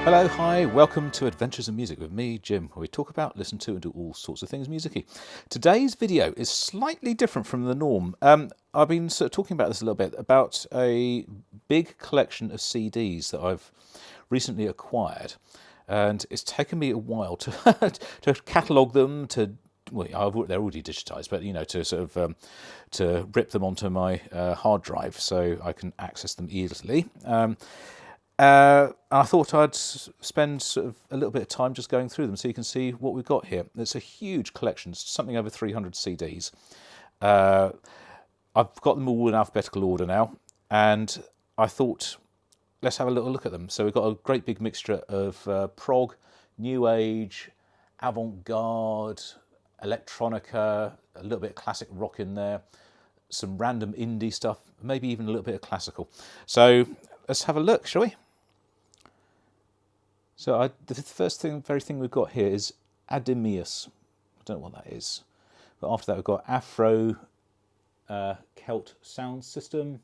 Hello, hi, welcome to Adventures in Music with me, Jim, where we talk about, listen to and do all sorts of things musicy. Today's video is slightly different from the norm. I've been sort of talking about this a little bit, about a big collection of CDs that I've recently acquired, and it's taken me a while to to catalogue them, they're already digitised, but to sort of to rip them onto my hard drive so I can access them easily. I thought I'd spend sort of a little bit of time just going through them so you can see what we've got here. It's a huge collection, something over 300 CDs. I've got them all in alphabetical order now, and I thought, let's have a little look at them. So we've got a great big mixture of prog, new age, avant-garde, electronica, a little bit of classic rock in there, some random indie stuff, maybe even a little bit of classical. So let's have a look, shall we? So the first thing we've got here is Adimius. I don't know what that is. But after that we've got Afro Celt Sound System,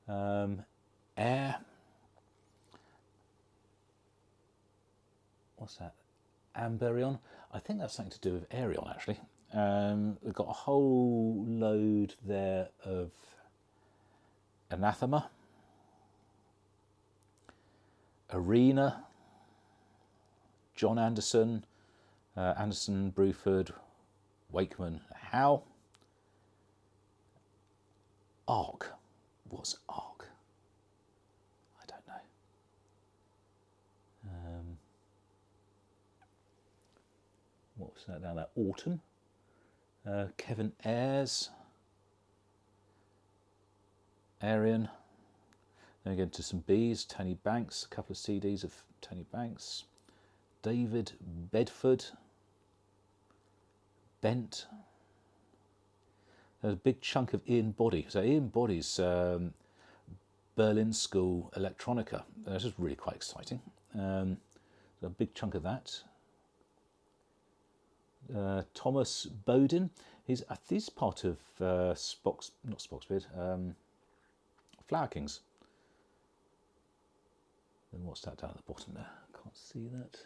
Air. What's that? Amberion. I think that's something to do with Aerion, actually. We've got a whole load there of Anathema, Arena, John Anderson, Anderson, Bruford, Wakeman, Howe. Arc. What's Arc? I don't know. What was that down there? Autumn. Kevin Ayres. Arian. Then we get into some B's. Tony Banks. A couple of CDs of Tony Banks. David Bedford, Bent. There's a big chunk of Ian Boddy. So Ian Boddy's Berlin School Electronica. This is really quite exciting. So a big chunk of that. Thomas Bowden. He's part of Flower Kings. And what's that down at the bottom there? Can't see that.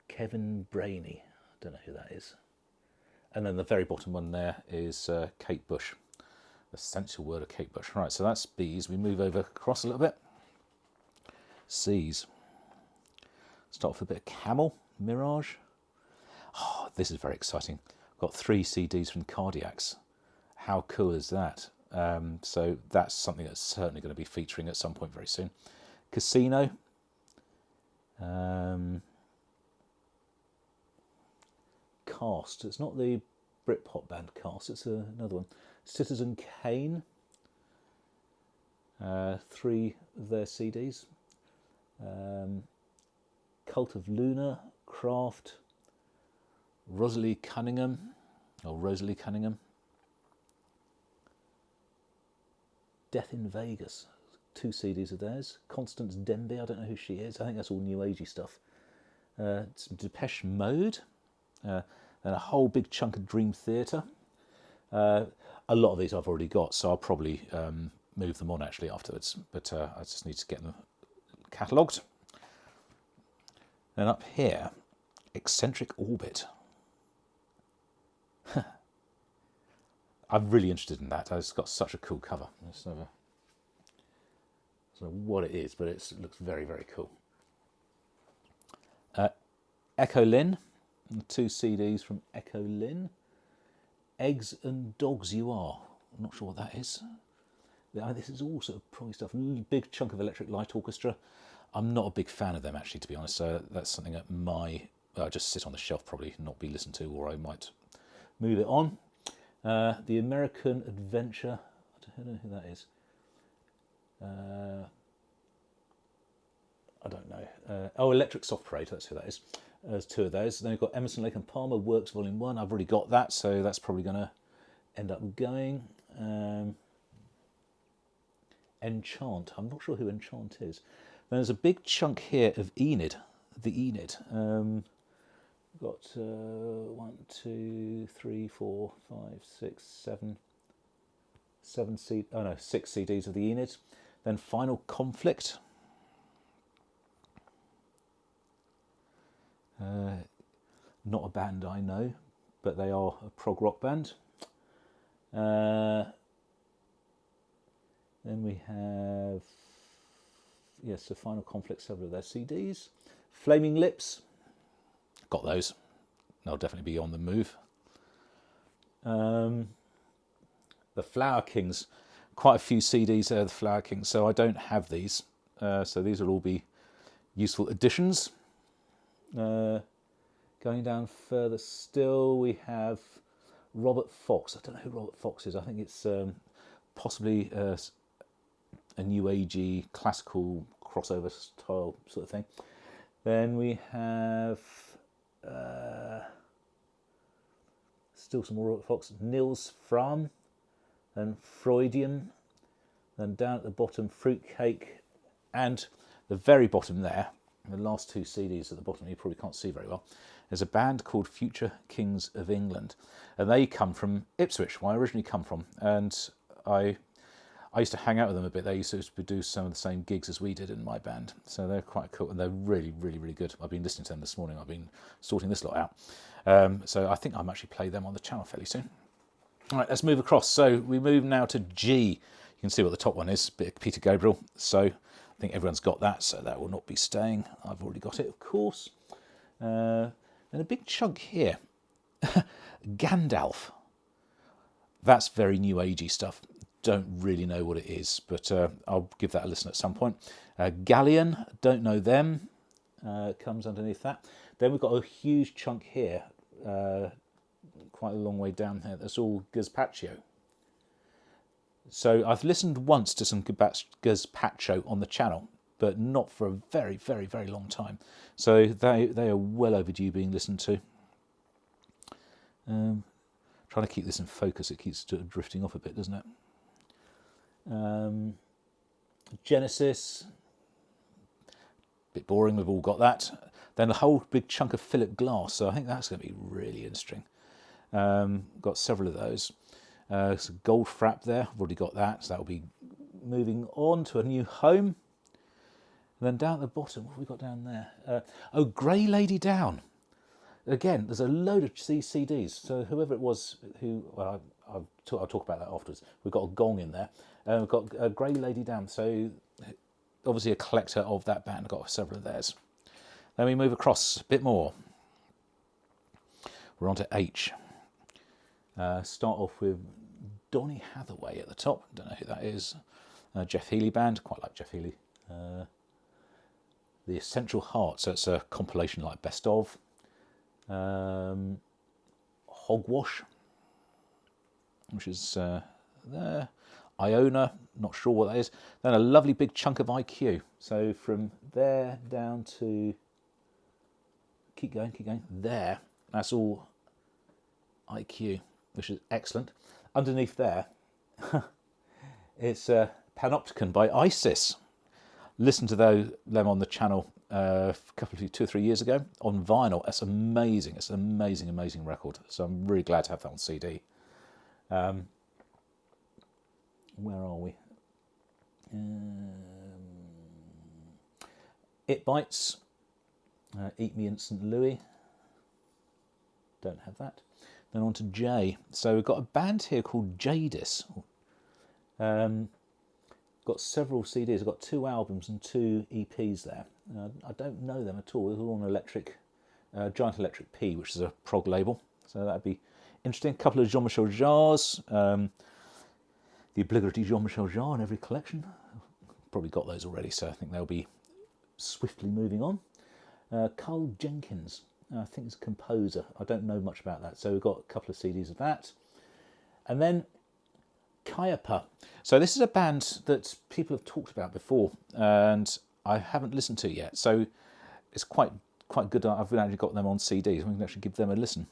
Kevin Brainey, I don't know who that is. And then the very bottom one there is Kate Bush, the sensual word of Kate Bush. Right, so that's B's. We move over across a little bit. C's. Start off with a bit of Camel, Mirage. Oh, this is very exciting. I've got 3 CDs from Cardiacs. How cool is that? So that's something that's certainly going to be featuring at some point very soon. Casino. Cast. It's not the Britpop band Cast, it's another one. Citizen Kane. 3 of their CDs. Cult of Luna, Craft, Rosalie Cunningham. Death in Vegas. 2 CDs of theirs. Constance Denby, I don't know who she is. I think that's all new agey stuff. Some Depeche Mode. And a whole big chunk of Dream Theater. A lot of these I've already got, so I'll probably move them on actually afterwards. But I just need to get them catalogued. Then up here, Eccentric Orbit. I'm really interested in that. It's got such a cool cover. I don't know what it is, but it looks very, very cool. Echo Lynn, 2 CDs from Echo Lynn. Eggs and Dogs You Are. I'm not sure what that is. This is all sort of prog stuff. Big chunk of Electric Light Orchestra. I'm not a big fan of them actually, to be honest. So that's something that just sit on the shelf, probably not be listened to, or I might move it on. The American Adventure. I don't know who that is. I don't know. Electric Soft Parade, that's who that is. There's 2 of those. Then we've got Emerson, Lake and Palmer, Works Volume 1. I've already got that, so that's probably going to end up going. Enchant. I'm not sure who Enchant is. Then there's a big chunk here of Enid, the Enid. We've got 1, 2, 3, 4, 5, 6, 7, 6 CDs of the Enid. Then Final Conflict. Not a band I know, but they are a prog rock band. Then we have, yes, the Final Conflict, several of their CDs. Flaming Lips, got those. They'll definitely be on the move. The Flower Kings, quite a few CDs there, the Flower Kings, so I don't have these. So these will all be useful additions. Going down further still, we have Robert Fox. I don't know who Robert Fox is. I think it's possibly a new agey classical crossover style sort of thing. Then we have still some more Robert Fox. Nils Fram, then Freudian, then down at the bottom Fruitcake, and the very bottom there, the last two CDs at the bottom, you probably can't see very well, there's a band called Future Kings of England, and they come from Ipswich, where I originally come from, and I used to hang out with them a bit. They used to do some of the same gigs as we did in my band, so they're quite cool, and they're really, really, really good. I've been listening to them this morning. I've been sorting this lot out, so I think I'll actually play them on the channel fairly soon. All right, let's move across. So we move now to G. You can see what the top one is, bit of Peter Gabriel. So I think everyone's got that, so that will not be staying. I've already got it, of course. And a big chunk here, Gandalf. That's very new agey stuff. Don't really know what it is, but I'll give that a listen at some point. Galleon, don't know them. Comes underneath that. Then we've got a huge chunk here, quite a long way down here. That's all Gazpacho. So I've listened once to some Gazpacho on the channel, but not for a very, very, very long time. So they are well overdue being listened to. Trying to keep this in focus, it keeps drifting off a bit, doesn't it? Genesis, bit boring, we've all got that. Then a whole big chunk of Philip Glass, so I think that's going to be really interesting. Got several of those. So Gold Frap there, I've already got that, so that will be moving on to a new home. And then down at the bottom, what have we got down there? Oh, Grey Lady Down. Again, there's a load of these CDs, so whoever it was who, well, I'll talk about that afterwards. We've got a gong in there. We've got a Grey Lady Down, so obviously a collector of that band. I've got several of theirs. Then we move across a bit more. We're on to H. Start off with Donny Hathaway at the top. Don't know who that is. Jeff Healey band. Quite like Jeff Healey. The Essential Heart. So it's a compilation like Best Of. Hogwash, which is there. Iona. Not sure what that is. Then a lovely big chunk of IQ. So from there down to... Keep going. There. That's all IQ, which is excellent. Underneath there, it's Panopticon by ISIS. Listened to them on the channel a couple of 2 or 3 years ago on vinyl. That's amazing. It's an amazing, amazing record. So I'm really glad to have that on CD. Where are we? It Bites. Eat Me in St. Louis. Don't have that. Then on to J. So we've got a band here called Jadis. Got several CDs. I've got 2 albums and 2 EPs there. I don't know them at all. They're all on Giant Electric P, which is a prog label. So that'd be interesting. A couple of Jean-Michel Jarre's. The obligatory Jean-Michel Jarre in every collection. Probably got those already, so I think they'll be swiftly moving on. Carl Jenkins, I think is a composer. I don't know much about that. So we've got a couple of CDs of that. And then Kayapa. So this is a band that people have talked about before and I haven't listened to yet. So it's quite good. I've actually got them on CDs. We can actually give them a listen.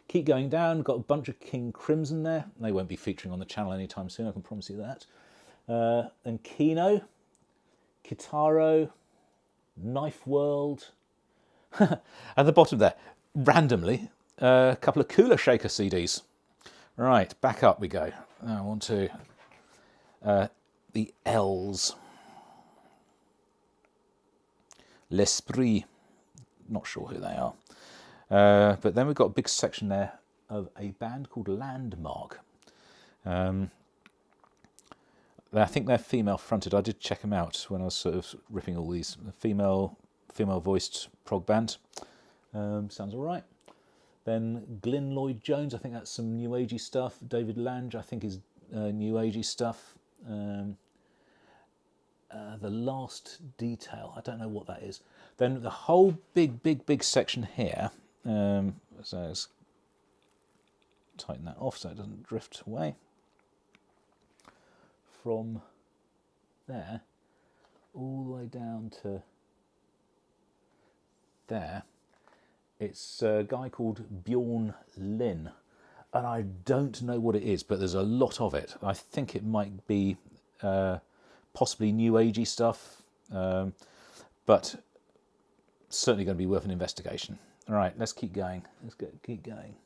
Keep going down. Got a bunch of King Crimson there. They won't be featuring on the channel anytime soon, I can promise you that. Then Kino, Kitaro, Knife World. At the bottom there, randomly, a couple of Cooler Shaker CDs. Right, back up we go. Now on to the L's. L'Esprit, not sure who they are. But then we've got a big section there of a band called Landmark. I think they're female fronted. I did check them out when I was sort of ripping all these. Female voiced prog band. Sounds all right. Then Glyn Lloyd Jones, I think that's some new agey stuff. David Lange, I think is new agey stuff. The Last Detail, I don't know what that is. Then the whole big section here. So let's tighten that off so it doesn't drift away. From there all the way down to there, it's a guy called Bjorn Lynn, and I don't know what it is, but there's a lot of it. I think it might be possibly new agey stuff, but certainly going to be worth an investigation. All right, let's keep going. Keep going.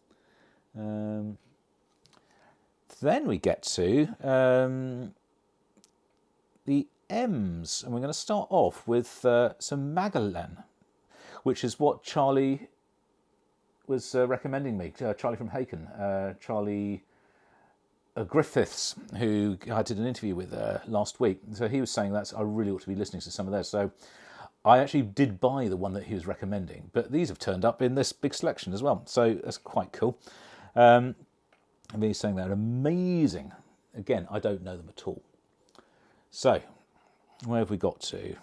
Then we get to the M's, and we're going to start off with some Magellan, which is what Charlie was recommending me. Charlie from Haken, Charlie Griffiths, who I did an interview with last week. So he was saying I really ought to be listening to some of theirs. So I actually did buy the one that he was recommending, but these have turned up in this big selection as well. So that's quite cool. And he's saying they're amazing. Again, I don't know them at all. So, where have we got to?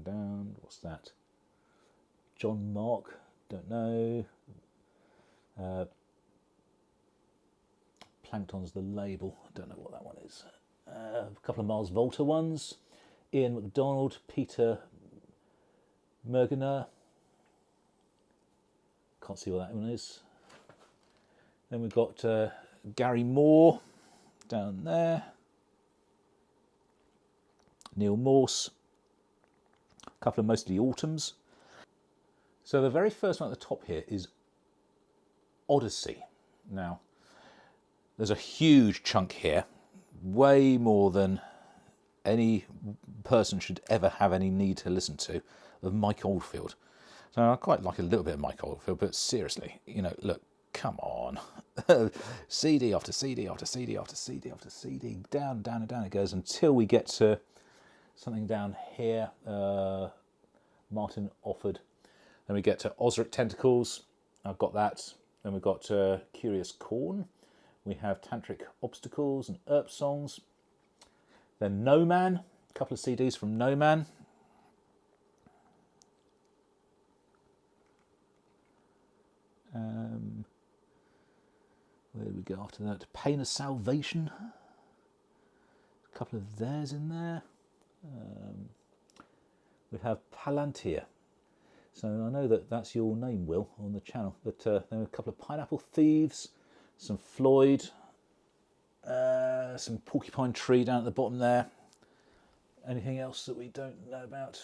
Down. What's that? John Mark, don't know. Plankton's the label, don't know what that one is. A couple of Mars Volta ones. Ian MacDonald, Peter Mergener. Can't see what that one is. Then we've got Gary Moore down there. Neil Morse. A couple of mostly autumns. So the very first one at the top here is Odyssey. Now, there's a huge chunk here, way more than any person should ever have any need to listen to, of Mike Oldfield. So I quite like a little bit of Mike Oldfield, but seriously, look, come on. CD after CD after CD after CD after CD, down and down it goes until we get to something down here, Martin Offord. Then we get to Osric Tentacles, I've got that. Then we've got Curious Corn. We have Tantric Obstacles and Earp Songs. Then No Man, a couple of CDs from No Man. Where do we go after that? Pain of Salvation. A couple of theirs in there. We have Palantir. So I know that's your name, Will, on the channel. But there are a couple of Pineapple Thieves, some Floyd, some Porcupine Tree down at the bottom there. Anything else that we don't know about?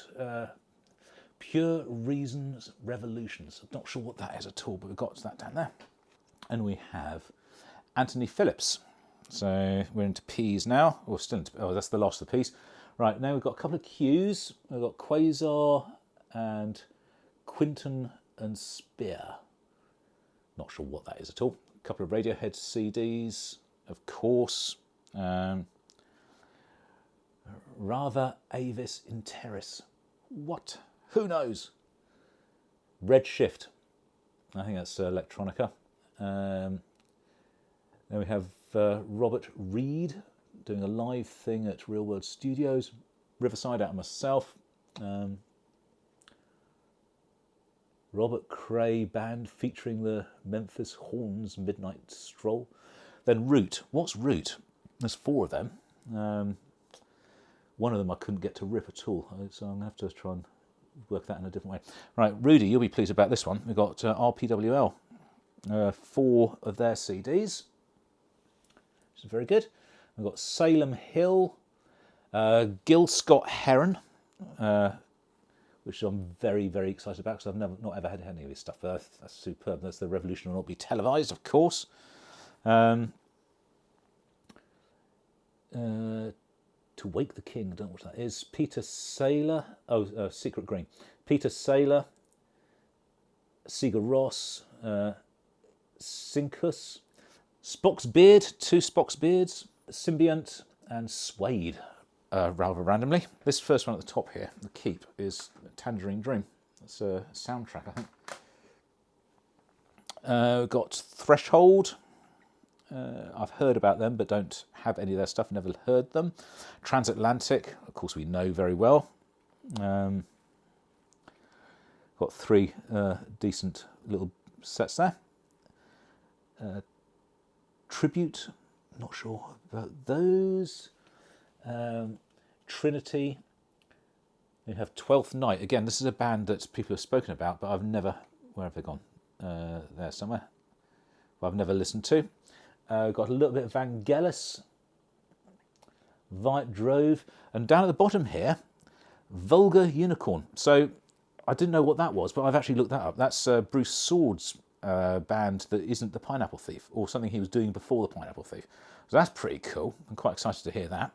Pure Reasons Revolutions. I'm not sure what that is at all, but we've got that down there. And we have Anthony Phillips. So we're into P's now. Or still into, that's the last of the P's. Right, now we've got a couple of Q's. We've got Quasar and Quinton and Spear. Not sure what that is at all. A couple of Radiohead CDs, of course. Rather Avis Interis. What? Who knows? Redshift. I think that's electronica. Then we have Robert Reed doing a live thing at Real World Studios. Riverside out of myself. Robert Cray Band featuring the Memphis Horns Midnight Stroll. Then Root. What's Root? There's 4 of them. One of them I couldn't get to rip at all, so I'm going to have to try and work that in a different way. Right, Rudy, you'll be pleased about this one. We've got RPWL, 4 of their CDs, which is very good. We've got Salem Hill, Gil Scott Heron, which I'm very, very excited about because I've not ever had any of his stuff. That's superb. That's The Revolution Will Not Be Televised, of course. To Wake the King, I don't know what that is. Peter Saylor, Secret Green. Peter Saylor, Sigur Rós, Sincus, Spock's Beard, 2 Spock's Beards, Symbiont, and Suede, rather randomly. This first one at the top here, the Keep, is Tangerine Dream. It's a soundtrack, I think. We've got Threshold. I've heard about them, but don't have any of their stuff, never heard them. Transatlantic, of course we know very well. Got 3 decent little sets there. Tribute, not sure about those. Trinity. We have 12th Night. Again, this is a band that people have spoken about, but I've never... Where have they gone? There somewhere. Well, I've never listened to. Got a little bit of Vangelis. Vite Drove. And down at the bottom here, Vulgar Unicorn. So I didn't know what that was, but I've actually looked that up. That's Bruce Sword's band that isn't the Pineapple Thief, or something he was doing before the Pineapple Thief. So that's pretty cool. I'm quite excited to hear that.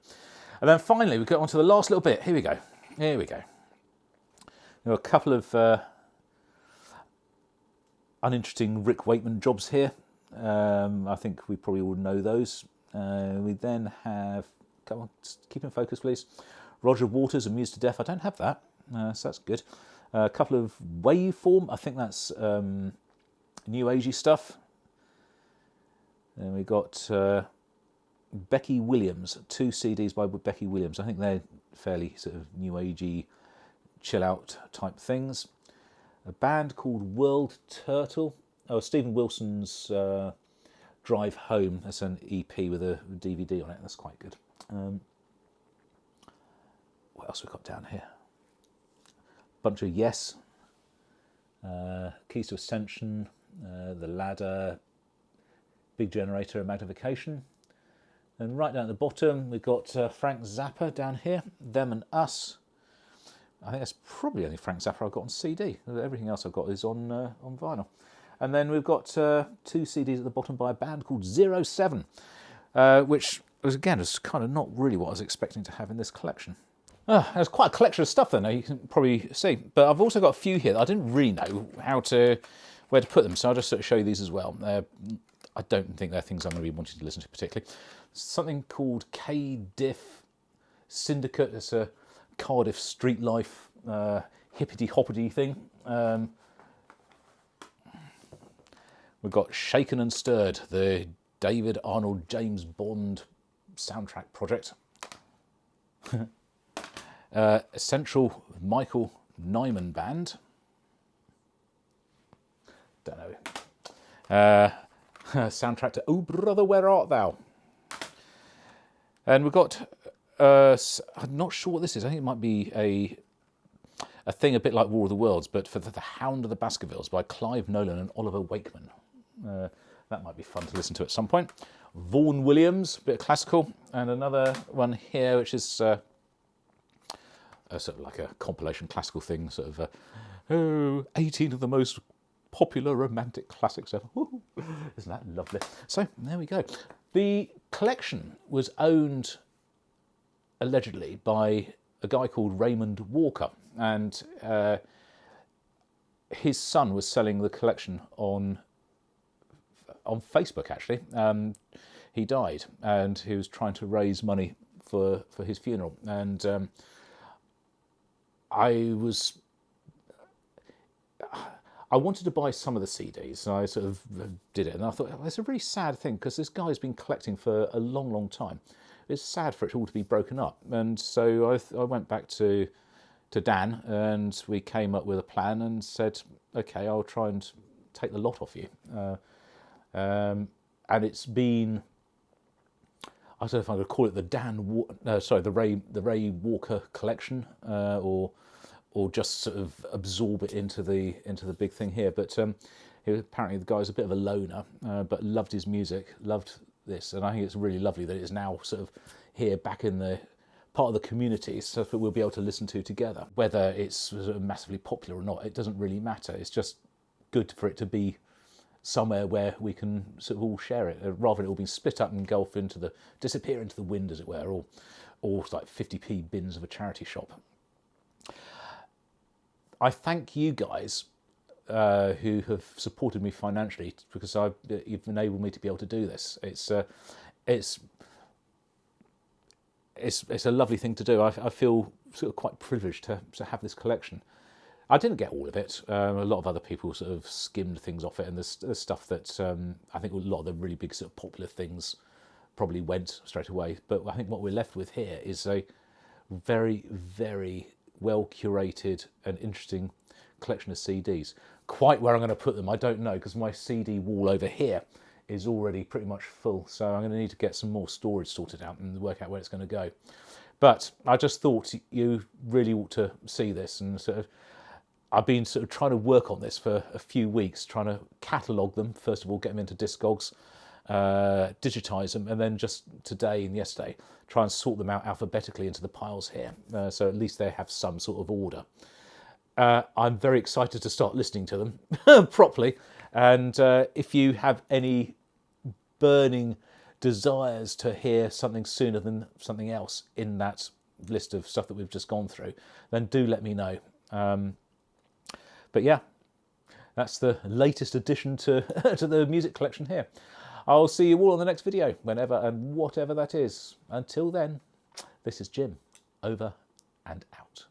And then finally, we get on to the last little bit. Here we go. Here we go. There are a couple of uninteresting Rick Wakeman jobs here. I think we probably all know those. We then have, come on, keep in focus, please. Roger Waters, Amused to Death. I don't have that, so that's good. A couple of Waveform. I think that's New Agey stuff. Then we got Becky Williams, 2 CDs by Becky Williams. I think they're fairly sort of New Agey, chill out type things. A band called World Turtle. Oh, Stephen Wilson's Drive Home. That's an EP with a DVD on it. That's quite good. What else we got down here? Bunch of Yes. Keys to Ascension. The Ladder. Big Generator and Magnification. And right down at the bottom, we've got Frank Zappa down here. Them and Us. I think that's probably only Frank Zappa I've got on CD. Everything else I've got is on vinyl. And then we've got 2 CDs at the bottom by a band called 07, which was, again, is kind of not really what I was expecting to have in this collection. There's quite a collection of stuff there now, you can probably see. But I've also got a few here that I didn't really know where to put them, so I'll just sort of show you these as well. I don't think they're things I'm going to be wanting to listen to particularly. Something called K-Diff Syndicate. It's a Cardiff street life hippity-hoppity thing. We've got Shaken and Stirred, the David Arnold James Bond soundtrack project. Essential Michael Nyman Band. Don't know. Soundtrack to Oh Brother, Where Art Thou? And we've got, I'm not sure what this is. I think it might be a thing a bit like War of the Worlds, but for the Hound of the Baskervilles by Clive Nolan and Oliver Wakeman. That might be fun to listen to at some point. Vaughan Williams, a bit of classical, and another one here which is sort of like a compilation classical thing, sort of 18 of the most popular romantic classics ever. Isn't that lovely? So there we go. The collection was owned allegedly by a guy called Raymond Walker, and his son was selling the collection on Facebook, actually. He died, and he was trying to raise money for his funeral, and I wanted to buy some of the CDs, and I sort of did it, and I thought, well, it's a really sad thing, because this guy's been collecting for a long, long time. It's sad for it all to be broken up, and so I went back to Dan, and we came up with a plan and said, okay, I'll try and take the lot off you. And it's been, I don't know if I'm going to call it the Ray Walker collection, or just sort of absorb it into the big thing here. But apparently the guy's a bit of a loner, but loved his music, loved this, and I think it's really lovely that it's now sort of here back in the part of the community, so that we'll be able to listen to together. Whether it's sort of massively popular or not, it doesn't really matter. It's just good for it to be somewhere where we can sort of all share it, rather than it all being split up and disappear into the wind, as it were, or like 50p bins of a charity shop. I thank you guys who have supported me financially, because you've enabled me to be able to do this. It's a lovely thing to do. I feel sort of quite privileged to have this collection. I didn't get all of it. A lot of other people sort of skimmed things off it, and there's stuff that I think a lot of the really big sort of popular things probably went straight away. But I think what we're left with here is a very, very well curated and interesting collection of CDs. Quite where I'm going to put them, I don't know, because my CD wall over here is already pretty much full. So I'm going to need to get some more storage sorted out and work out where it's going to go. But I just thought you really ought to see this, and sort of I've been sort of trying to work on this for a few weeks, trying to catalogue them, first of all, get them into Discogs, digitise them, and then just today and yesterday, try and sort them out alphabetically into the piles here, so at least they have some sort of order. I'm very excited to start listening to them properly, and if you have any burning desires to hear something sooner than something else in that list of stuff that we've just gone through, then do let me know. But yeah, that's the latest addition to, to the music collection here. I'll see you all on the next video, whenever and whatever that is. Until then, this is Jim, over and out.